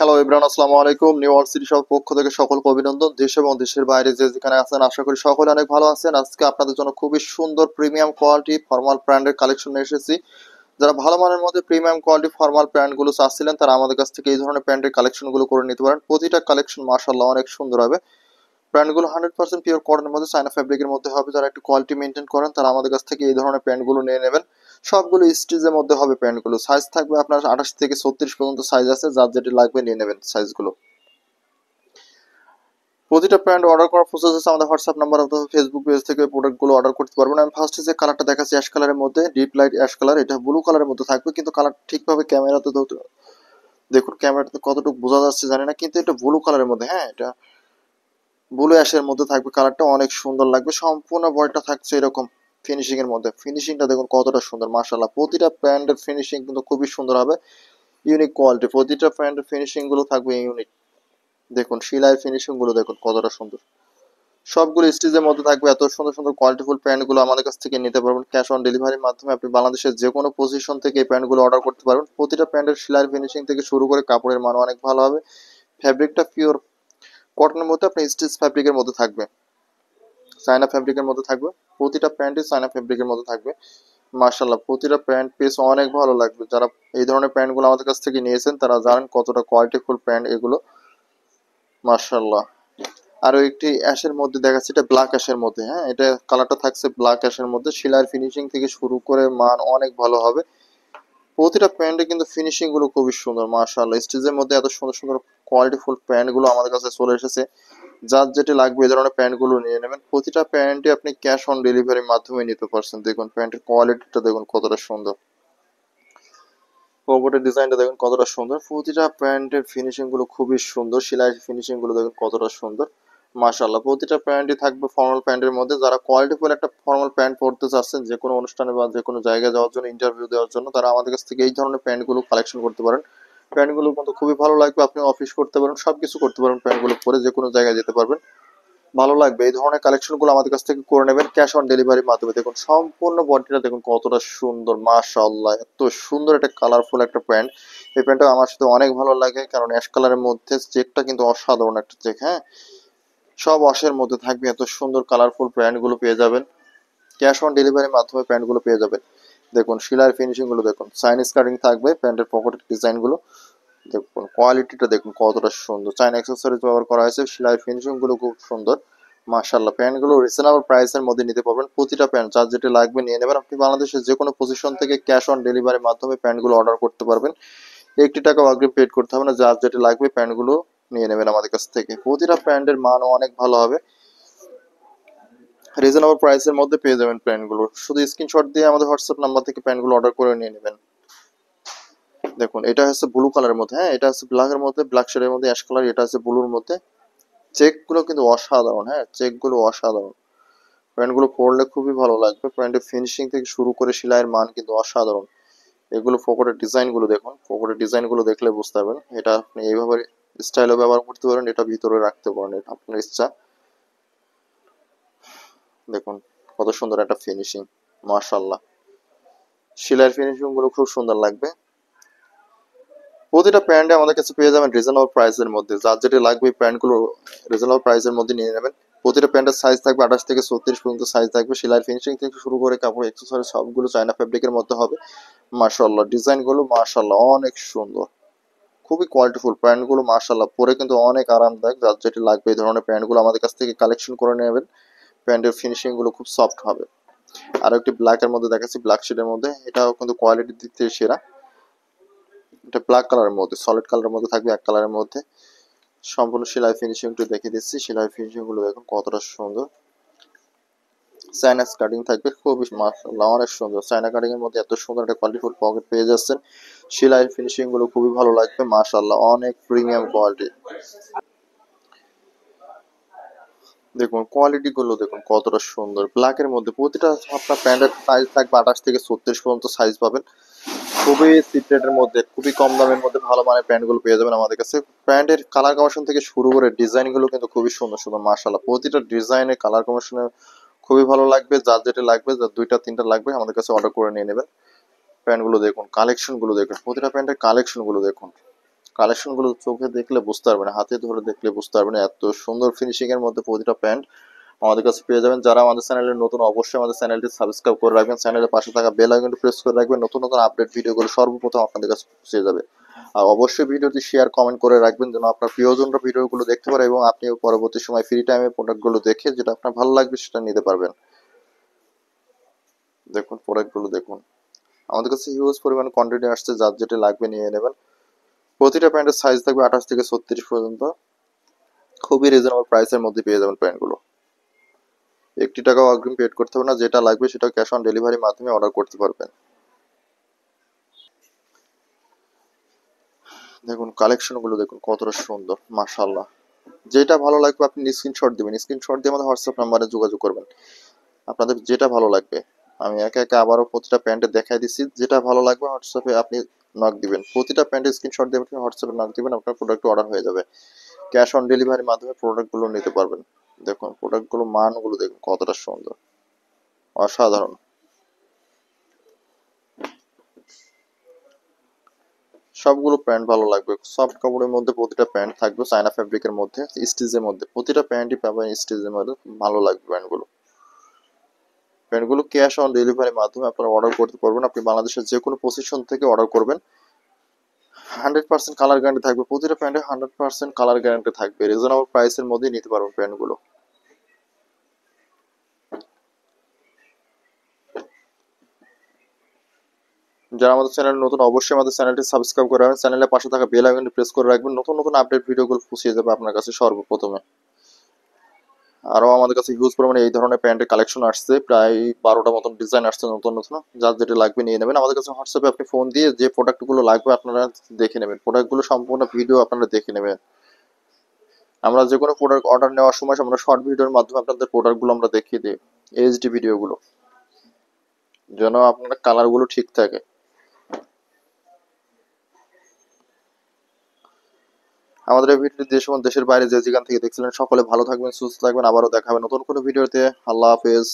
Hello everyone, আসসালামু আলাইকুম। New world city shop পক্ষ থেকে সকলকে অভিনন্দন। দেশ এবং দেশের বাইরে যে যেখানে আছেন আশা করি সকলে অনেক ভালো আছেন। আজকে আপনাদের জন্য খুবই সুন্দর প্রিমিয়াম কোয়ালিটি ফর্মাল ব্র্যান্ডের কালেকশন নিয়ে এসেছি। যারা ভালো মানের মধ্যে প্রিমিয়াম কোয়ালিটি ফর্মাল প্যান্টগুলো চাচ্ছিলেন তারা আমাদের কাছ থেকে এই ধরনের প্যান্টের কালেকশনগুলো করে নিতে পারেন। প্রতিটা কালেকশন মাশাআল্লাহ অনেক সুন্দর হবে। প্যান্টগুলো 100% পিওর কটনের মধ্যে চায়না ফ্যাব্রিকের মধ্যে হবে। যারা একটু কোয়ালিটি মেনটেন করেন তারা আমাদের কাছ থেকে এই ধরনের প্যান্টগুলো নিয়ে নেবেন। সবগুলো স্টিচের মধ্যে হবে প্যান্টগুলো। সাইজ থাকবে আপনার 28 থেকে 36 পর্যন্ত সাইজ আছে, যার যেটি লাগবে নিয়ে নেবেন সাইজগুলো। প্রতিটা প্যান্ট অর্ডার করার প্রসেস আছে আমাদের হোয়াটসঅ্যাপ নাম্বার অথবা ফেসবুক পেজ থেকে প্রোডাক্টগুলো অর্ডার করতে পারবেন। আমি ফার্স্টে যে কালারটা দেখাচ্ছি অ্যাশ কালারের মধ্যে, ডিপ লাইট অ্যাশ কালার, এটা ব্লু কালারের মধ্যে থাকবে, কিন্তু কালার ঠিকভাবে ক্যামেরাতে দেখুন ক্যামেরাতে কতটুকু বোঝা যাচ্ছে জানি না, কিন্তু এটা ব্লু কালারের মধ্যে, হ্যাঁ এটা ব্লু অ্যাশের মধ্যে থাকবে। কালারটা অনেক সুন্দর লাগবে। সম্পূর্ণ বডিটা থাকছে এরকম ফিনিশিং এর মধ্যে। ফিনিশিংটা দেখুন কতটা সুন্দর মাশাআল্লাহ। প্রতিটা প্যান্টের ফিনিশিং কিন্তু খুবই সুন্দর হবে, ইউনিক কোয়ালিটি। প্রতিটা প্যান্টের ফিনিশিং গুলো থাকবে ইউনিক। দেখুন সেলাই ফিনিশিং গুলো দেখুন কতটা সুন্দর। সবগুলো স্টিচের মধ্যে থাকবে। এত সুন্দর সুন্দর কোয়ালিটিফুল প্যান্টগুলো আমাদের কাছ থেকে নিতে পারবেন ক্যাশ অন ডেলিভারির মাধ্যমে। আপনি বাংলাদেশের যে কোনো পজিশন থেকে এই প্যান্টগুলো অর্ডার করতে পারবেন। প্রতিটা প্যান্টের সেলাই ফিনিশিং থেকে শুরু করে কাপড়ের মান অনেক ভালো হবে। ফ্যাব্রিকটা পিওর কটনের মধ্যে আপনার স্টিচ ফ্যাব্রিকের মধ্যে থাকবে, চায়না ফ্যাব্রিকের মধ্যে থাকবে। প্রতিটা প্যান্টই চায়না ফ্যাব্রিকের মধ্যে থাকবে মাশাআল্লাহ। প্রতিটা প্যান্ট পিস অনেক ভালো লাগবে। যারা এই ধরনের প্যান্টগুলো আমাদের কাছ থেকে নিয়েছেন তারা জানেন কতটা কোয়ালিটিফুল প্যান্ট এগুলো মাশাআল্লাহ। আরো একটি অ্যাশের মধ্যে দেখাচ্ছে, এটা ব্ল্যাক অ্যাশের মধ্যে, হ্যাঁ এটা কালারটা থাকছে ব্ল্যাক অ্যাশের মধ্যে। সেলাইয়ের ফিনিশিং থেকে শুরু করে মান অনেক ভালো হবে। প্রতিটা প্যান্টে কিন্তু ফিনিশিং গুলো খুবই সুন্দর মাশাআল্লাহ। স্টিচের মধ্যে এত সুন্দর সুন্দর কোয়ালিটিফুল প্যান্ট গুলো আমাদের কাছে চলে এসেছে। যার যেটি লাগবে এই ধরনের প্যান্ট গুলো নিয়ে নেবেন। প্রতিটা প্যান্টে আপনি ক্যাশ অন ডেলিভারির মাধ্যমে নিতে পারছেন। দেখুন প্যান্টের কোয়ালিটিটা দেখুন কতটা সুন্দর, পকেটের ডিজাইনটা দেখুন কতটা সুন্দর। প্রতিটা প্যান্টের ফিনিশিং গুলো খুবই সুন্দর। সেলাই ফিনিশিং গুলো দেখুন কতটা সুন্দর মাশাআল্লাহ। প্রতিটা প্যান্টই থাকবে ফর্মাল প্যান্টের মধ্যে। যারা কোয়ালিটিফুল একটা ফর্মাল প্যান্ট পরতে চাচ্ছেন যে কোনো অনুষ্ঠানে বা যে কোনো জায়গায় যাওয়ার জন্য, ইন্টারভিউ দেওয়ার জন্য, তারা আমাদের কাছ থেকে এই ধরনের প্যান্টগুলো কালেকশন করতে পারেন। প্যান্টগুলো কিন্তু খুবই ভালো লাগবে। আপনি অফিস করতে পারেন, সবকিছু করতে পারেন প্যান্টগুলো পরে, যে কোনো জায়গায় যেতে পারবেন, ভালো লাগবে। এই ধরনের কালেকশনগুলো আমাদের কাছ থেকে করে নেবেন ক্যাশ অন ডেলিভারির মাধ্যমে। দেখুন সম্পূর্ণ বডিটা দেখুন কতটা সুন্দর মাশাআল্লাহ। এত সুন্দর একটা কালারফুল একটা প্যান্ট। এই প্যান্টটা আমার সাথে অনেক ভালো লাগে, কারণ অ্যাশ কালারের মধ্যে চেকটা কিন্তু অসাধারণ একটা চেক, হ্যাঁ সব ওয়াশের মধ্যে থাকবে। এত সুন্দর কালারফুল প্যান্টগুলো পেয়ে যাবেন ক্যাশ অন ডেলিভারির মাধ্যমে। প্যান্টগুলো পেয়ে যাবেন। দেখুন সেলাইয়ের ফিনিশিং গুলো দেখুন, চাইনিজ কাটিং থাকবে প্যান্টের পকেটের ডিজাইন গুলো দেখুন, কোয়ালিটিটা দেখুন কতটা সুন্দর। চাইনা অ্যাক্সেসরিজ ব্যবহার করা হয়েছে। সেলাই ফিনিশিং গুলো খুব সুন্দর মাশাআল্লাহ। প্যান্টগুলো রিজনেবল প্রাইসের মধ্যে নিতে পারবেন। প্রতিটা প্যান্ট যার যেটা লাগবে নিয়ে নেবেন। আপনি বাংলাদেশের যে কোনো পজিশন থেকে ক্যাশ অন ডেলিভারির মাধ্যমে প্যান্টগুলো অর্ডার করতে পারবেন। একটি টাকা অগ্রিম পেড করতে হবে না। যার যেটা লাগবে প্যান্টগুলো নিয়ে নেবেন আমাদের কাছ থেকে। প্রতিটা প্যান্টের মানও অনেক ভালো হবে। রিজনেবল প্রাইসের মধ্যে পেয়ে যাবেন প্যান্টগুলো। শুধু স্ক্রিনশট দিয়ে আমাদের হোয়াটসঅ্যাপ নাম্বার থেকে প্যান্টগুলো অর্ডার করে নিয়ে নেবেন। দেখুন এটা হচ্ছে ব্লু কালারের মধ্যে, হ্যাঁ এটা হচ্ছে ব্ল্যাকের মধ্যে, ব্ল্যাক শেডের মধ্যে অ্যাশ কালার, এটা হচ্ছে ব্লুর মধ্যে। চেক গুলো কিন্তু অসাধারণ, হ্যাঁ চেক গুলো অসাধারণ। প্যান্টগুলো পরলে খুবই ভালো লাগবে। প্যান্টের ফিনিশিং থেকে শুরু করে সেলাইয়ের মান কিন্তু অসাধারণ। এগুলো পকেটের ডিজাইন গুলো দেখুন, পকেটের ডিজাইন গুলো দেখলে বুঝতে পারবেন। এটা আপনি এইভাবে স্টাইলও ব্যবহার করতে পারেন, এটা ভিতরে রাখতে পারেন, এটা আপনার ইচ্ছা। দেখুন কত সুন্দর একটা ফিনিশিং মাশাআল্লাহ। সেলাইয়ের ফিনিশিং গুলো খুব সুন্দর লাগবে। প্রতিটা প্যান্টে আমাদের কাছে পেয়ে যাবেন রিজনেবল প্রাইসের মধ্যে। যার যেটা লাগবে প্যান্টগুলো রিজনেবল প্রাইসের মধ্যে নিয়ে নেবেন। প্রতিটা প্যান্টের সাইজ থাকবে 28 থেকে 36 পর্যন্ত সাইজ থাকবে। সেলাইয়ের ফিনিশিং থেকে শুরু করে কাপড় অ্যাক্সেসরি সবগুলো চায়না ফ্যাব্রিকের মধ্যে হবে মাশাআল্লাহ। ডিজাইনগুলো মাশাআল্লাহ অনেক সুন্দর, খুবই কোয়ালিটিফুল প্যান্টগুলো মাশাআল্লাহ। পরে কিন্তু অনেক আরামদায়ক। যার যেটা লাগবে এই ধরনের প্যান্টগুলো আমাদের কাছ থেকে কালেকশন করে নেবেন। প্যান্টের ফিনিশিং গুলো খুব সফট হবে। আরো একটি ব্ল্যাক এর মধ্যে দেখাচ্ছি, ব্ল্যাক শেডের মধ্যে, এটাও কিন্তু কোয়ালিটির দিক থেকে সেরা। এটা ব্ল্যাক কালারের মধ্যে, সলিড কালারের মধ্যে থাকবে, এক কালারের মধ্যে। সম্পূর্ণ সেলাই ফিনিশিং একটু দেখে দিচ্ছি। সেলাই ফিনিশিং গুলো দেখুন কতটা সুন্দর। চায়না কাটিং থাকবে, খুবই মাশাআল্লাহ অনেক সুন্দর। চায়না কাটিং এর মধ্যে এত সুন্দর একটা কোয়ালিটিফুল পকেট পেয়ে যাচ্ছেন। সেলাই ফিনিশিং গুলো খুবই ভালো লাগবে মাশাআল্লাহ, অনেক প্রিমিয়াম কোয়ালিটি। দেখুন কোয়ালিটি গুলো দেখুন কতটা সুন্দর। ব্ল্যাক এর মধ্যে প্রতিটা আপনার প্যান্টের সাইজ থাকবে 28 থেকে 36 পর্যন্ত সাইজ পাবেন। খুবই চিপ রেটের মধ্যে, খুবই কম দামের মধ্যে ভালো মানের প্যান্ট গুলো পেয়ে যাবেন আমাদের কাছে। প্যান্টের কালার কম্বিনেশন থেকে শুরু করে ডিজাইন গুলো কিন্তু খুবই সুন্দর সুন্দর মাশাআল্লাহ। প্রতিটা ডিজাইনের কালার কম্বিনেশনে খুবই ভালো লাগবে। যার যেটা লাগবে, যার দুইটা তিনটা লাগবে আমাদের কাছে অর্ডার করে নিয়ে নেবেন। প্যান্ট গুলো দেখুন, কালেকশন গুলো দেখুন, প্রতিটা প্যান্টের কালেকশন গুলো দেখুন কালেকশন গুলো চোখে দেখলে বুঝতে পারবেন, হাতে ধরে দেখলে বুঝতে পারবেন, এত সুন্দর ফিনিশিং এর মধ্যে প্রতিটা প্যান্ট আমাদের কাছে পেয়ে যাবেন। যারা আমাদের চ্যানেলে নতুন, অবশ্যই আমাদের চ্যানেলটি সাবস্ক্রাইব করে রাখবেন, চ্যানেলের পাশে থাকা বেল আইকনটি প্রেস করে রাখবেন, নতুন নতুন আপডেট ভিডিওগুলো সর্বপ্রথম আপনাদের কাছে পৌঁছে যাবে। আর অবশ্যই ভিডিওটি শেয়ার কমেন্ট করে রাখবেন যেন আপনার প্রিয়জনরা ভিডিওগুলো দেখতে পারে এবং আপনি পরবর্তী সময় ফ্রি টাইমে প্রোডাক্টগুলো দেখে যেটা আপনার ভালো লাগবে সেটা নিতে পারবেন। দেখুন প্রোডাক্টগুলো দেখুন, আমাদের কাছে হিউজ পরিমাণ কোয়ান্টিটি আসছে, যার যেটা লাগবে নিয়ে নেবেন। প্রতিটা প্যান্টের সাইজ থাকবে 28 থেকে 36 পর্যন্ত, খুবই রিজনেবল প্রাইসের মধ্যে পেয়ে যাবেন প্যান্টগুলো। একটি টাকাও অগ্রিম পেড করতে হবে না, যেটা লাগবে সেটা ক্যাশ অন ডেলিভারির মাধ্যমে অর্ডার করতে পারবেন। দেখুন কালেকশনগুলো দেখুন কতটা সুন্দর, মাশাআল্লাহ। যেটা ভালো লাগবে আপনি স্ক্রিনশট দিবেন, স্ক্রিনশট দিয়ে আমাদের হোয়াটসঅ্যাপ নাম্বারে যোগাযোগ করবেন, আপনাদের যেটা ভালো লাগবে। আমি একে একে আবারও প্রতিটা প্যান্টে দেখাই দিচ্ছি, যেটা ভালো লাগবে হোয়াটসঅ্যাপে আপনি নক দিবেন, প্রতিটা প্যান্টে স্ক্রিনশট দিয়ে আপনি হোয়াটসঅ্যাপে নক দিবেন, আপনার প্রোডাক্ট অর্ডার হয়ে যাবে। ক্যাশ অন ডেলিভারির মাধ্যমে প্রোডাক্টগুলো নিতে পারবেন। দেখুন প্রোডাক্টগুলো মানগুলো দেখুন কতটা সুন্দর, অসাধারণ। সবগুলো প্যান্ট ভালো লাগবে, সফট কাপড়ের মধ্যে প্রতিটা প্যান্ট থাকবে, চায়না ফ্যাব্রিকের মধ্যে, স্টিচের মধ্যে, প্রতিটা প্যান্টই পাবেন স্টিচের মধ্যে, ভালো লাগবে প্যান্টগুলো। প্যান্টগুলো ক্যাশ অন ডেলিভারির মাধ্যমে আপনারা অর্ডার করতে পারবেন, আপনি বাংলাদেশের যে কোনো পজিশন থেকে অর্ডার করবেন। 100% কালার গ্যারান্টি থাকবে, প্রতিটা প্যান্টে 100% কালার গ্যারান্টি থাকবে, রিজনেবল প্রাইসের মধ্যেই নিতে পারবেন প্যান্টগুলো। যারা আমাদের চ্যানেল নতুন, অবশ্যই আমাদের চ্যানেলটি সাবস্ক্রাইব করে রাখবেন, চ্যানেলের পাশে থাকা বেল আইকনটি প্রেস করে রাখবেন, নতুন নতুন আপডেট ভিডিওগুলো পৌঁছে যাবে আপনার কাছে সর্বপ্রথমে। আরো আমাদের কাছে হিউজ পরিমাণে এই ধরনের প্যান্টের কালেকশন আসছে, প্রায় 12টা মতন ডিজাইন আসছে নতুন নতুন, যার যেটা লাগবে নিয়ে নেবেন। আমাদের কাছে হোয়াটসঅ্যাপে আপনি ফোন দিয়ে যে প্রোডাক্টগুলো লাগবে আপনারা দেখে নেবেন, প্রোডাক্টগুলো সম্পূর্ণ ভিডিও আপনারা দেখে নেবেন। আমরা যে কোনো প্রোডাক্ট অর্ডার নেওয়ার সময় আমরা শর্ট ভিডিওর মাধ্যমে আপনাদের প্রোডাক্টগুলো আমরা দেখিয়ে দিই, এইচডি ভিডিওগুলো, যেন আপনার কালারগুলো ঠিক থাকে। আমাদের এই ভিডিওটি দেশ এবং দেশের বাইরে যে যেখান থেকে দেখছিলেন সকলে ভালো থাকবেন, সুস্থ থাকবেন, আবারও দেখা হবে নতুন কোনো ভিডিওতে। আল্লাহ হাফেজ।